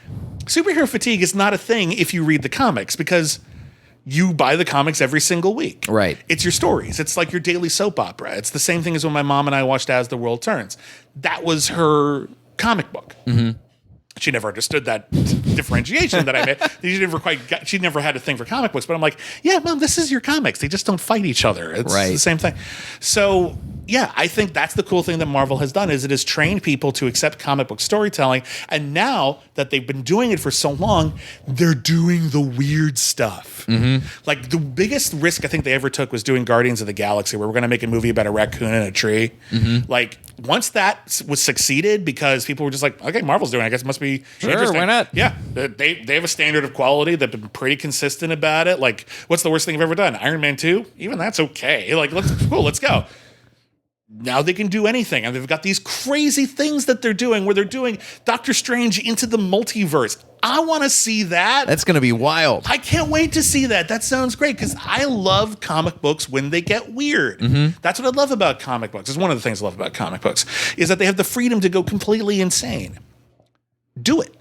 S3: Superhero fatigue is not a thing if you read the comics, because you buy the comics every single week.
S2: Right.
S3: It's your stories. It's like your daily soap opera. It's the same thing as when my mom and I watched As the World Turns. That was her comic book. Mm-hmm. She never understood that differentiation that I made. She never had a thing for comic books. But I'm like, yeah, Mom, this is your comics. They just don't fight each other. It's the same thing. So, yeah, I think that's the cool thing that Marvel has done, is it has trained people to accept comic book storytelling. And now that they've been doing it for so long, they're doing the weird stuff. Mm-hmm. Like, the biggest risk I think they ever took was doing Guardians of the Galaxy, where we're going to make a movie about a raccoon in a tree. Mm-hmm. Like, once that was succeeded, because people were just like, okay, Marvel's doing it, I guess it must be interesting.
S2: Why not?
S3: Yeah, they have a standard of quality. They've been pretty consistent about it. Like, what's the worst thing you've ever done? Iron Man 2? Even that's okay. Like, let's go. Now they can do anything. And they've got these crazy things that they're doing, where they're doing Doctor Strange into the multiverse. I want to see that.
S2: That's going to be wild.
S3: I can't wait to see that. That sounds great, because I love comic books when they get weird. Mm-hmm. That's what I love about comic books. It's one of the things I love about comic books, is that they have the freedom to go completely insane. Do it.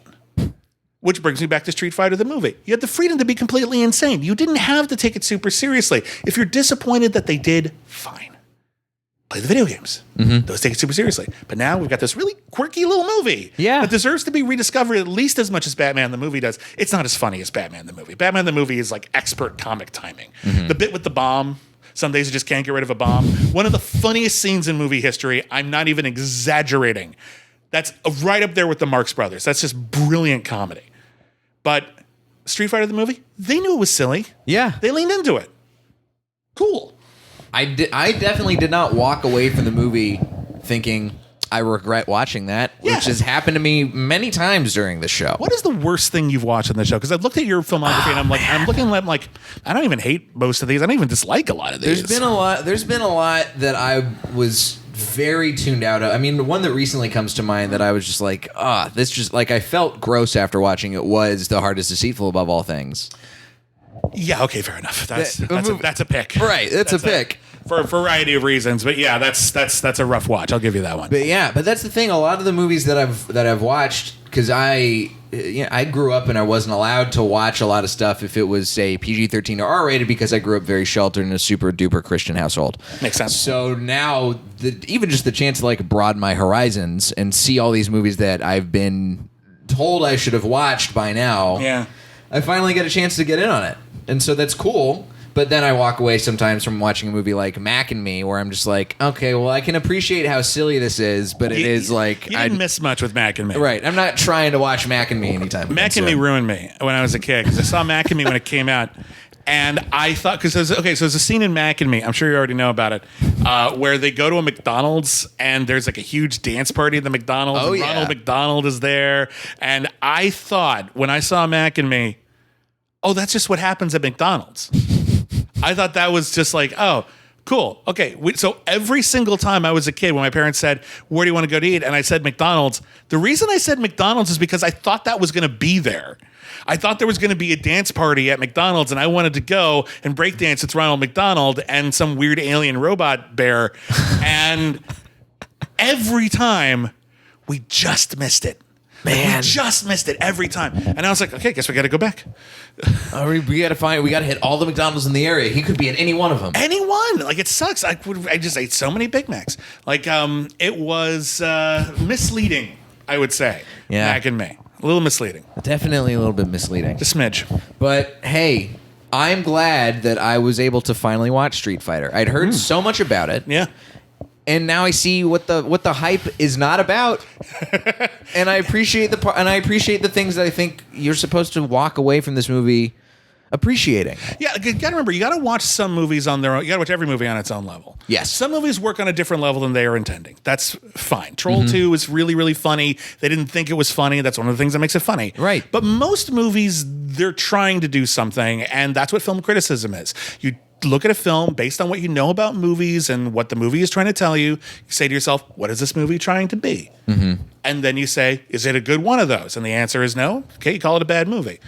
S3: Which brings me back to Street Fighter the movie. You had the freedom to be completely insane. You didn't have to take it super seriously. If you're disappointed that they did, fine. Play the video games. Mm-hmm. Those take it super seriously. But now we've got this really quirky little movie that deserves to be rediscovered at least as much as Batman the movie does. It's not as funny as Batman the movie. Batman the movie is like expert comic timing. Mm-hmm. The bit with the bomb, some days you just can't get rid of a bomb. One of the funniest scenes in movie history. I'm not even exaggerating. That's right up there with the Marx Brothers. That's just brilliant comedy. But Street Fighter the movie, they knew it was silly. Yeah. They leaned into it. Cool.
S2: I definitely did not walk away from the movie thinking I regret watching that, which has happened to me many times during the show.
S3: What is the worst thing you've watched on the show? Because I've looked at your filmography and I'm looking at like, I don't even hate most of these. I don't even dislike a lot of these.
S2: There's been a lot that I was very tuned out of. I mean, the one that recently comes to mind that I was just like, this just like, I felt gross after watching it, was The Heart is Deceitful Above All Things.
S3: Yeah, okay, fair enough. That's a pick.
S2: Right, that's a pick.
S3: For a variety of reasons, but yeah, that's a rough watch. I'll give you that one.
S2: But that's the thing. A lot of the movies that I've watched, because I grew up and I wasn't allowed to watch a lot of stuff if it was, say, PG-13 or R-rated, because I grew up very sheltered in a super duper Christian household.
S3: Makes sense.
S2: So now, even just the chance to like broaden my horizons and see all these movies that I've been told I should have watched by now.
S3: Yeah.
S2: I finally get a chance to get in on it, and so that's cool. But then I walk away sometimes from watching a movie like Mac and Me, where I'm just like, okay, well, I can appreciate how silly this is, but it is like...
S3: You didn't miss much with Mac and Me.
S2: Right. I'm not trying to watch Mac and Me anytime.
S3: Mac and Me ruined me when I was a kid, because I saw Mac and Me when it came out, And I thought, because so there's a scene in Mac and Me, I'm sure you already know about it, where they go to a McDonald's and there's like a huge dance party at the McDonald's.
S2: Oh,
S3: and
S2: yeah.
S3: Ronald McDonald is there. And I thought, when I saw Mac and Me, oh, that's just what happens at McDonald's. I thought that was just like, oh, cool. Okay. So every single time I was a kid, when my parents said, where do you want to go to eat? And I said McDonald's. The reason I said McDonald's is because I thought that was going to be there. I thought there was going to be a dance party at McDonald's and I wanted to go and break dance with Ronald McDonald and some weird alien robot bear. And every time we just missed it.
S2: Man.
S3: We just missed it every time. And I was like, okay, guess we got to go back.
S2: We got to hit all the McDonald's in the area. He could be at any one of them.
S3: Anyone. Like, it sucks. I just ate so many Big Macs. Like, it was misleading, I would say.
S2: Yeah.
S3: Mac and Me. A little misleading.
S2: Definitely a little bit misleading.
S3: A smidge.
S2: But hey, I'm glad that I was able to finally watch Street Fighter. I'd heard so much about it.
S3: Yeah.
S2: And now I see what the hype is not about, and I appreciate the things that I think you're supposed to walk away from this movie appreciating.
S3: Yeah, you gotta remember, you gotta watch some movies on their own. You gotta watch every movie on its own level.
S2: Yes.
S3: Some movies work on a different level than they are intending. That's fine. Troll 2 is really, really funny. They didn't think it was funny. That's one of the things that makes it funny.
S2: Right.
S3: But most movies, they're trying to do something, and that's what film criticism is. You look at a film based on what you know about movies and what the movie is trying to tell you. You say to yourself, what is this movie trying to be? Mm-hmm. And then you say, is it a good one of those? And the answer is no. Okay, you call it a bad movie.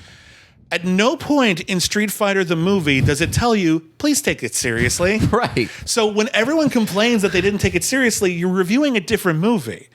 S3: At no point in Street Fighter the movie does it tell you, please take it seriously.
S2: Right.
S3: So when everyone complains that they didn't take it seriously, you're reviewing a different movie.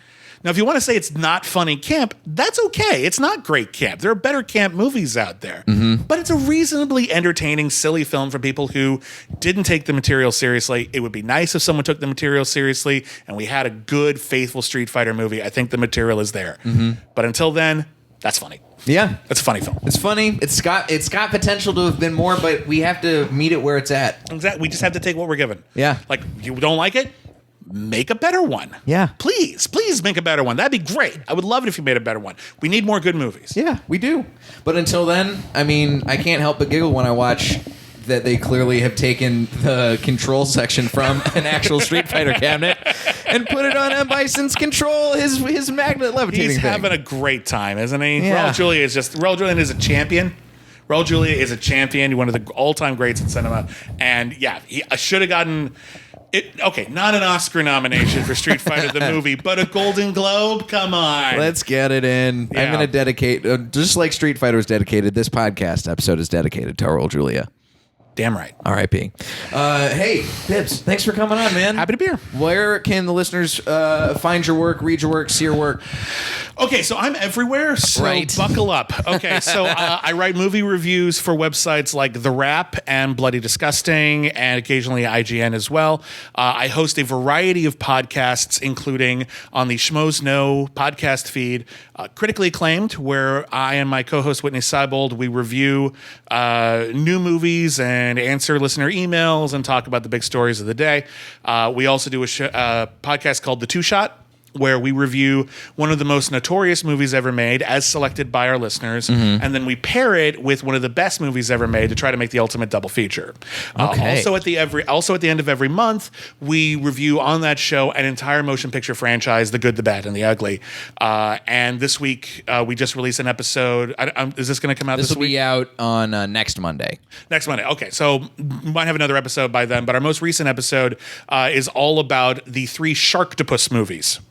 S3: Now, if you want to say it's not funny camp, that's okay. It's not great camp. There are better camp movies out there. Mm-hmm. But it's a reasonably entertaining, silly film for people who didn't take the material seriously. It would be nice if someone took the material seriously and we had a good, faithful Street Fighter movie. I think the material is there. Mm-hmm. But until then, that's funny.
S2: Yeah.
S3: It's a funny film.
S2: It's funny. It's got potential to have been more, but we have to meet it where it's at.
S3: Exactly. We just have to take what we're given.
S2: Yeah.
S3: Like, you don't like it? Make a better one.
S2: Yeah.
S3: Please make a better one. That'd be great. I would love it if you made a better one. We need more good movies.
S2: Yeah, we do. But until then, I mean, I can't help but giggle when I watch that they clearly have taken the control section from an actual Street Fighter cabinet and put it on M. Bison's control, his magnet levitating
S3: He's
S2: thing.
S3: having a great time, isn't he?
S2: Yeah.
S3: Raúl Julia is a champion. Raúl Julia is a champion, one of the all-time greats in cinema. And yeah, I should have gotten... not an Oscar nomination for Street Fighter the movie, but a Golden Globe? Come on.
S2: Let's get it in.
S3: Yeah.
S2: I'm going to dedicate, just like Street Fighter was dedicated, this podcast episode is dedicated to Raúl Julia.
S3: Damn right.
S2: R.I.P. Hey, Bibbs, thanks for coming on, man.
S3: Happy to be here.
S2: Where can the listeners find your work, read your work, see your work?
S3: Okay, so I'm everywhere, so
S2: Right.
S3: buckle up. Okay, so I write movie reviews for websites like The Wrap and Bloody Disgusting, and occasionally IGN as well. I host a variety of podcasts, including on the Schmoes Know podcast feed, Critically Acclaimed, where I and my co-host Whitney Seibold, we review new movies and answer listener emails and talk about the big stories of the day. We also do a podcast called The Two Shot, where we review one of the most notorious movies ever made as selected by our listeners, and then we pair it with one of the best movies ever made to try to make the ultimate double feature.
S2: Okay.
S3: Also at the end of every month, we review on that show an entire motion picture franchise, The Good, the Bad, and the Ugly. And this week, we just released an episode. Is this going to come out this week?
S2: This will be out on next Monday.
S3: Next Monday. Okay, so we might have another episode by then, but our most recent episode is all about the 3 Sharktopus movies.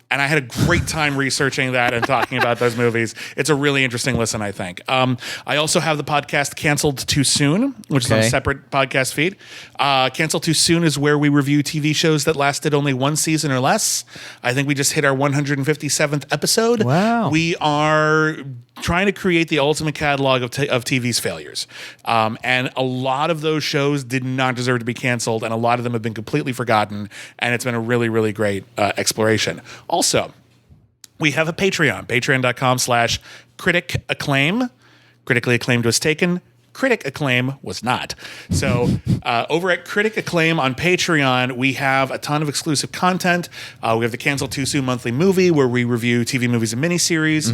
S3: And I had a great time researching that and talking about those movies. It's a really interesting listen, I think. I also have the podcast Canceled Too Soon, which is on a separate podcast feed. Canceled Too Soon is where we review TV shows that lasted only 1 season or less. I think we just hit our 157th episode.
S2: Wow.
S3: We are trying to create the ultimate catalog of TV's failures. And a lot of those shows did not deserve to be canceled, and a lot of them have been completely forgotten, and it's been a really, really great exploration. Also, we have a Patreon, patreon.com/critic acclaim. Critically Acclaimed was taken. Critic acclaim was not. So over at Critic Acclaim on Patreon, we have a ton of exclusive content. We have the Cancel Too Soon monthly movie where we review TV movies and miniseries.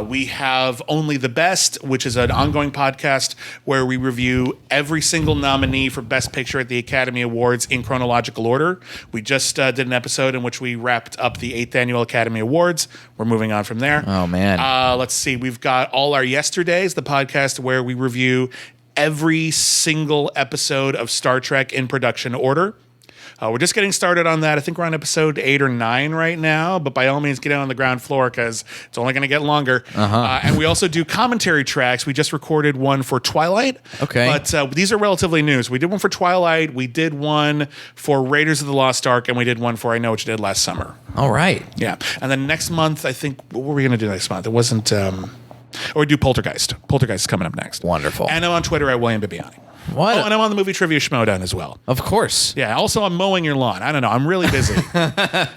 S3: We have Only the Best, which is an ongoing podcast where we review every single nominee for Best Picture at the Academy Awards in chronological order. We just did an episode in which we wrapped up the 8th Annual Academy Awards. We're moving on from there.
S2: Oh, man.
S3: Let's see. We've got All Our Yesterdays, the podcast where we review every single episode of Star Trek in production order. We're just getting started on that. I think we're on episode 8 or 9 right now, but by all means, get out on the ground floor because it's only going to get longer. And we also do commentary tracks. We just recorded one for Twilight.
S2: Okay.
S3: But these are relatively new. So we did one for Twilight. We did one for Raiders of the Lost Ark, and we did one for I Know What You Did Last Summer.
S2: All right.
S3: Yeah. And then next month, I think, what were we going to do next month? It wasn't... or we do Poltergeist. Poltergeist is coming up next.
S2: Wonderful.
S3: And I'm on Twitter at William Bibbiani.
S2: What?
S3: Oh, and I'm on the Movie Trivia Schmodown as well.
S2: Of course.
S3: Yeah. Also, I'm mowing your lawn. I don't know. I'm really busy.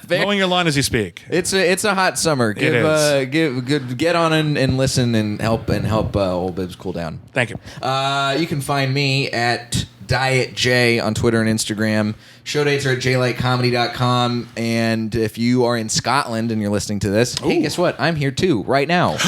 S3: Mowing your lawn as you speak.
S2: It's a hot summer. Get on and listen and help old Bibbs cool down.
S3: Thank you.
S2: You can find me at Diet J on Twitter and Instagram. Show dates are at jlightcomedy.com. And if you are in Scotland and you're listening to this, hey, guess what? I'm here too right now.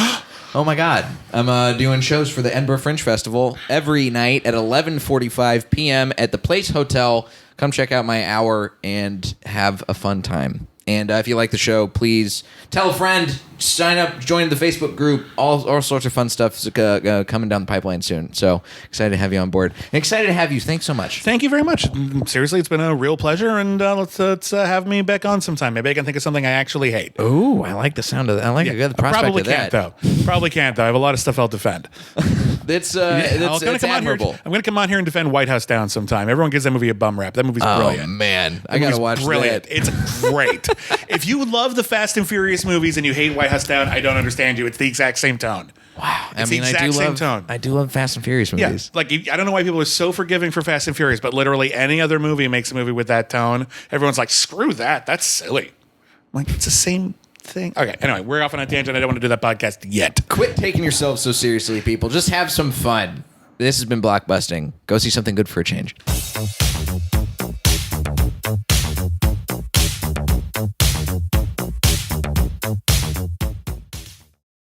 S2: Oh my God. I'm doing shows for the Edinburgh Fringe Festival every night at 11:45 p.m. at the Place Hotel. Come check out my hour and have a fun time. And if you like the show, please tell a friend, sign up, join the Facebook group, all sorts of fun stuff coming down the pipeline soon. So excited to have you on board. And excited to have you. Thanks so much.
S3: Thank you very much. Seriously, it's been a real pleasure, and let's have me back on sometime. Maybe I can think of something I actually hate.
S2: Ooh, I like the sound of that. I like the prospect of that.
S3: Probably can't, though. I have a lot of stuff I'll defend.
S2: It's admirable.
S3: I'm going to come on here and defend White House Down sometime. Everyone gives that movie a bum rap. That movie's brilliant.
S2: Oh, man. I got to watch
S3: brilliant.
S2: that.
S3: It's great. If you love the Fast and Furious movies and you hate White House Down, I don't understand you. It's the exact same tone.
S2: Wow.
S3: It's the exact same tone.
S2: I do love Fast and Furious movies.
S3: Yeah. Like, I don't know why people are so forgiving for Fast and Furious, but literally any other movie makes a movie with that tone. Everyone's like, screw that. That's silly. I'm like, it's the same thing. Okay, anyway, we're off on a tangent. I don't want to do that podcast yet.
S2: Quit taking yourself so seriously, people. Just have some fun. This has been Blockbusting. Go see something good for a change.